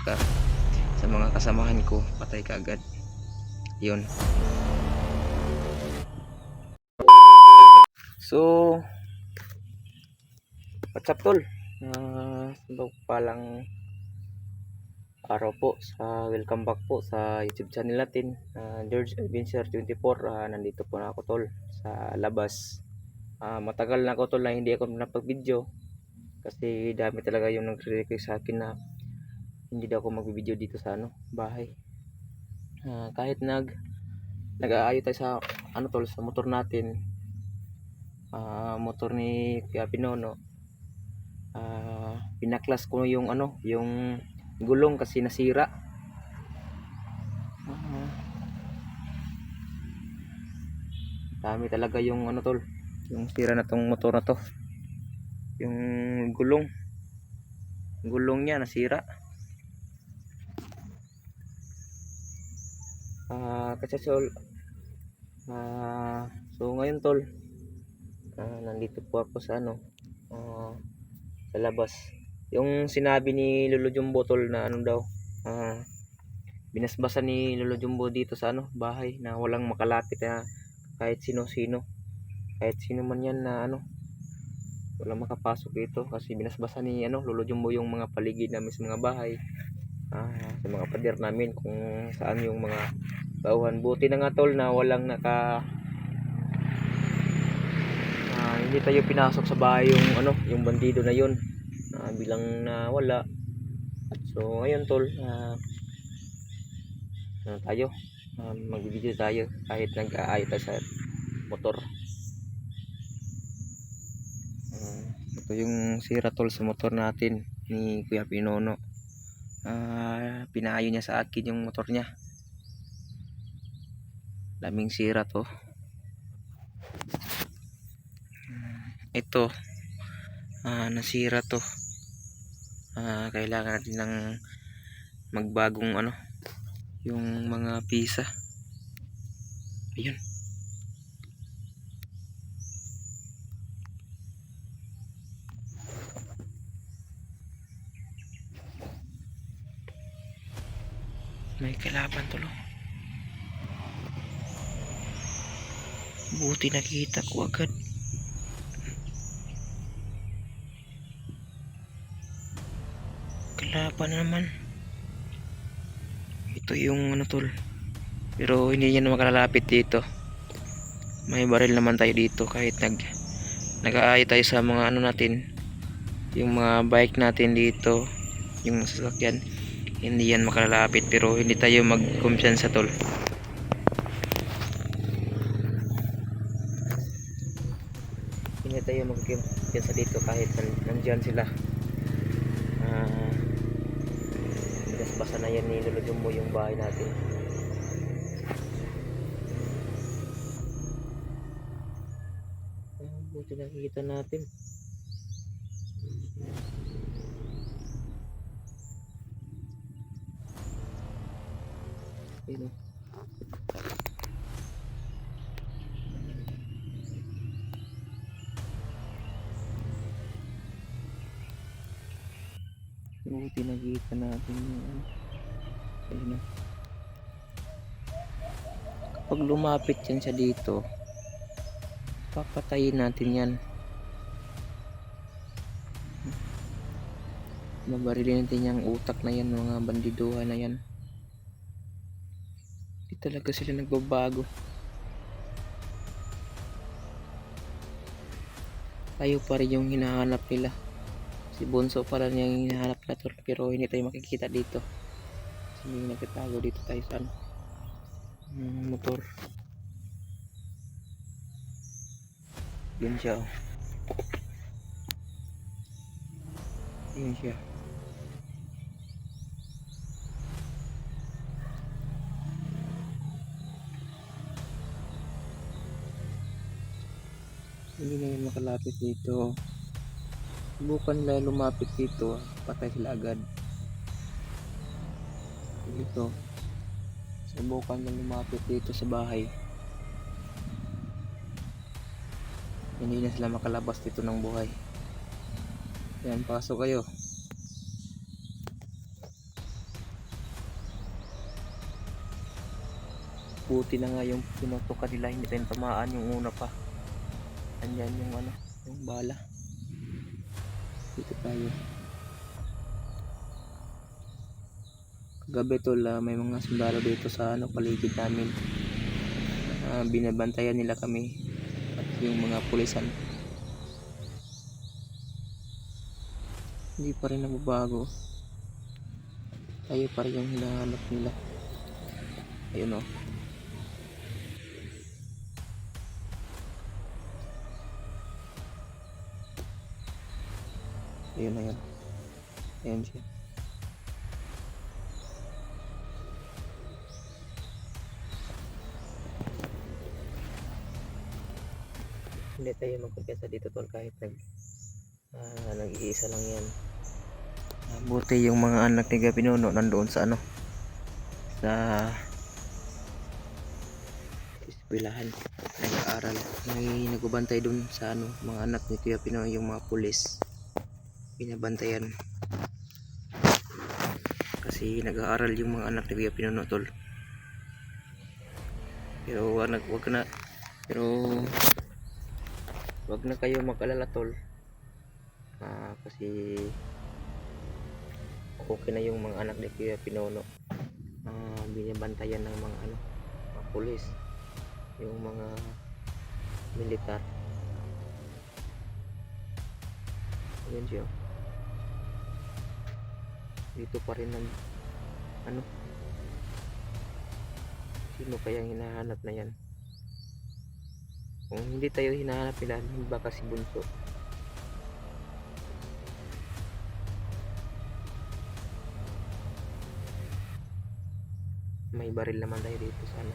ka sa mga kasamahan ko, patay ka agad. Yun. So, what's up tol? Palang araw po sa welcome back po sa YouTube channel natin, George Adventure 24. Nandito po na ako tol sa labas. Matagal na ako tol na hindi ako napag-video kasi dami talaga yung nagre-request sa akin na hindi daw ako mag-video dito sa bahay. Kahit nag-aayo tayo sa tol, sa motor natin, motor ni Kuya Pinono. Pinaklas ko yung yung gulong kasi nasira. Dami talaga yung tol, yung sira na tong motor na to. Yung gulong niya nasira. Kasi so ngayon tol, nandito po ako sa sa labas. Yung sinabi ni Lolo Jumbo tol na daw, binasbasan ni Lolo Jumbo dito sa bahay na walang makalapit na kahit sino man yan na walang makapasok dito kasi binasbasan ni Lolo Jumbo yung mga paligid namin sa mga bahay, sa mga pader namin kung saan yung mga bauhan. Buti na nga tol na walang hindi tayo pinasok sa bahay yung bandido na yun, bilang wala. So ngayon tol, mag-video tayo kahit nag-aayos tayo sa motor. Ito yung sira tol sa motor natin ni Kuya Pinono. Pinaayo niya sa akin yung motor niya. Daming sira to. Ito nasira to. Kailangan natin ng magbagong yung mga pisa. Ayun. May kalaban tulo. Buti nakita ko agad. Kalaban naman. Ito yung tol. Pero hindi yan makalalapit dito. May baril naman tayo dito kahit nag-aayos tayo sa mga natin, yung mga bike natin dito, yung sasakyan. Hindi yan makalalapit, pero hindi tayo magkumpiyansa tol. Hindi tayo magkumpiyansa dito kahit nandiyan sila. Basa na yan ni Lolo Jumbo yung bahay natin. Buti nakikita natin. Ayun. Buti nakikita natin yung ayun. Kapag lumapit yan siya dito, papatayin natin yan. Mabarilin natin yung utak na yan, mga bandiduhan na yan. Hindi talaga sila nagbabago. Tayo pa rin yung hinahanap nila. Si Bonso pala yung hinahanap na tol, pero hindi tayo makikita dito. Hindi nagtatago dito tayo sa motor. Yun siya. Yun siya. Hindi na yun makalapit dito. Subukan nila lumapit dito, patay sila agad. Dito. Subukan nila lumapit dito sa bahay. Hindi na sila makalabas dito ng buhay. Yan, pasok kayo. Buti na nga yung pinutok kanila, hindi tayo tamaan yung una pa. Andyan yung ano, yung bala. Dito tayo. Kagabi tol, may mga sundalo dito sa ano, paligid namin. Binabantayan nila kami at yung mga pulisan. Hindi pa rin nagbabago. Tayo pa rin yung hinahanap nila. Ayun o. Ayun, ayun. Ayun siya. Hindi tayo magkumpiyansa dito tol kahit nag-iisa lang yan. Buti yung mga anak ni Gapinuno nandoon sa ano, sa eskwelahan, nag-aaral. May nagbabantay doon sa ano, mga anak ni Kuya Pinoy, yung mga pulis binabantayan kasi nag-aaral yung mga anak ni Kuya Pinoy tol. Pero wag na kayo mag-alala tol, kasi okay na yung mga anak ni Kuya Pinono. Binabantayan ng mga ano, mga pulis, yung mga militar. Yun siya. Dito pa rin ng ano, sino kayang hinahanap na yan? Kung hindi tayo hinahanap nila, baka si Bunso. May baril naman tayo dito sa ano.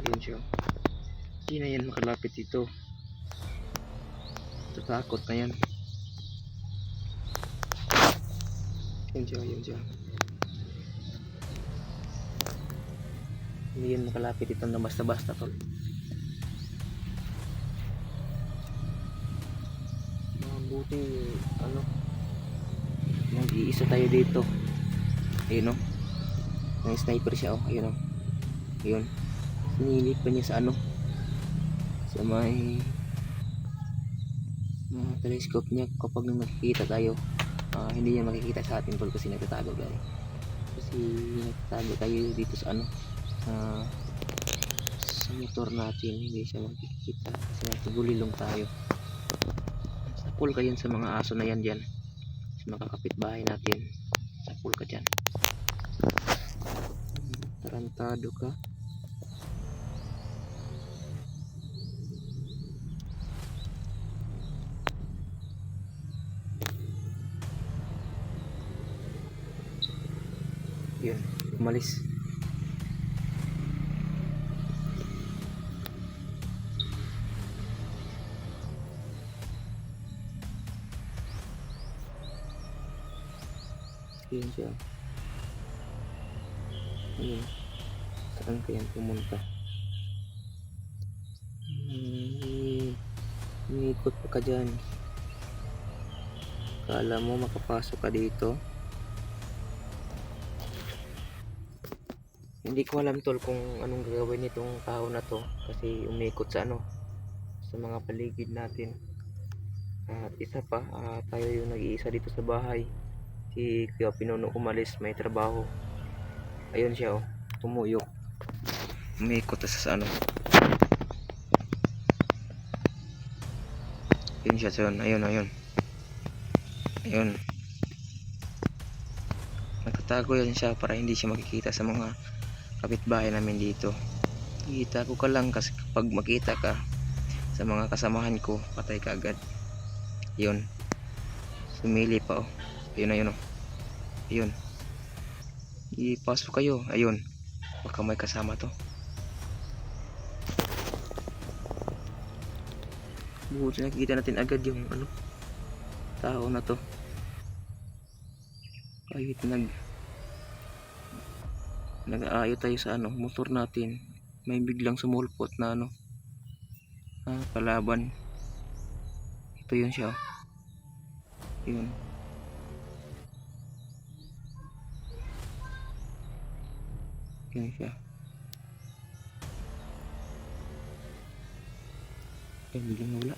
Yun siya. Hindi na yan makalapit dito. Tatakot na yan. Yun siya, yun siya. Hindi yan makalapit dito na basta-basta tol. Mabuti ano, nag-iisa tayo dito. Ayun o, may sniper siya o. Ayun o, ayun. Sinilip pa niya sa ano, sa may telescope niya. Kapag nakikita tayo, hindi niya makikita sa atin tol kasi nagtatago tayo. Kasi nagtatago tayo dito sa ano, sa motor natin. Hindi siya makikita kasi nagtagulilong tayo. Sa pool ka yan sa mga aso na yan dyan, sa mga kapitbahay natin. Sa pool ka dyan. Tarantado ka. Yun, umalis. Yun siya. Ayun. Saan kaya pumunta? Umiikot pa ka dyan. Kala mo makapasok ka dito? Hindi ko alam tol kung anong gagawin nitong tao na to kasi umikot sa ano, sa mga paligid natin. At isa pa, tayo yung nag-iisa dito sa bahay. Si Kuya Pinono umalis, may trabaho. Ayun siya oh, tumuyok. Umikot sa ano. Ayun siya, ayun, ayun, ayun. Ayun. Nagtatago yan siya para hindi siya makikita sa mga kapitbahay namin dito. Kita ko ka lang kasi kapag makita ka sa mga kasamahan ko, patay ka agad. Yun, sumili pa oh. Ayun, ayun oh. Ayun, ipasok kayo. Ayun, baka may kasama to. Buti nakikita natin agad yung ano, tao na to. Kahit nag-aayo tayo sa ano, motor natin, may biglang sumulpot na ano, kalaban. Ito yun siya. Yun. Yan siya. Ay, biglang nawala.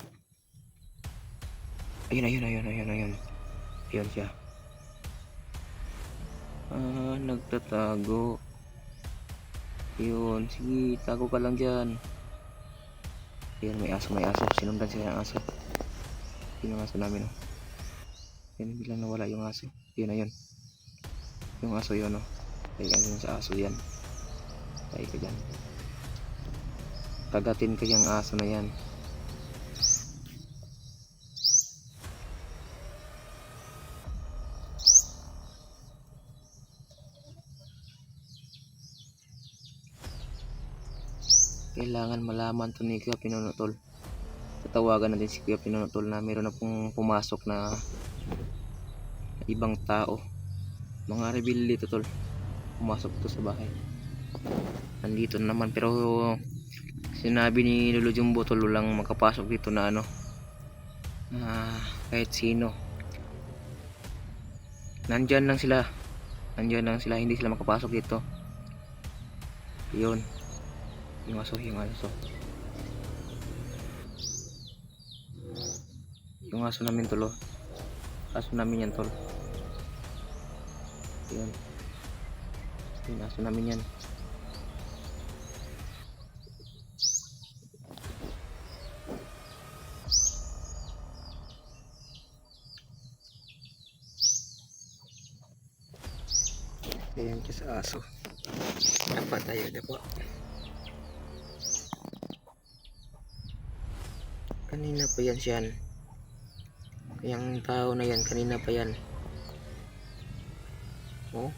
Ayun. Ayun siya. Nagtatago. Yun, sige, tago ka lang dyan. Ayun, may aso. Sinundan siya ng aso. Yun ang aso namin, oh. Yan, biglang nawala yung aso. Yun, ayun. Yung aso yun, oh. Ay, ano sa aso yan. Ay, ka dyan. Kagatin ka yung aso na yan. Kailangan malaman to ni Kuya Pinonotol. Tatawagan natin si Kuya Pinonotol na meron na pong pumasok na ibang tao. Mga rebelde to, tol. Pumasok to sa bahay. Nandito na naman, pero sinabi ni Lolo Jumbo, tol, walang makapasok dito na ano, kahit sino. Nandyan lang sila, hindi sila makapasok dito. Yun, yung aso. Yung aso namin, tol, oh. Aso namin yan, tol. Yun, yung aso namin yan. Ayan siya sa aso. Dapat tayo na po. Kanina pa yan siyan. Yung tao na yan, kanina pa yan. Oh.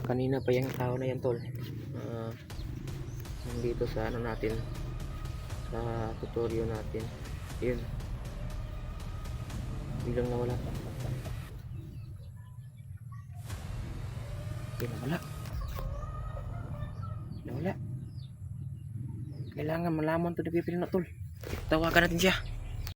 Kanina pa yung tao na yan, tol. Nandito sa ano natin, sa tutorial natin. Yun, biglang nawala. Nawala. Kailangan malaman to ni Kuya Pinonotol. Tawagan natin siya.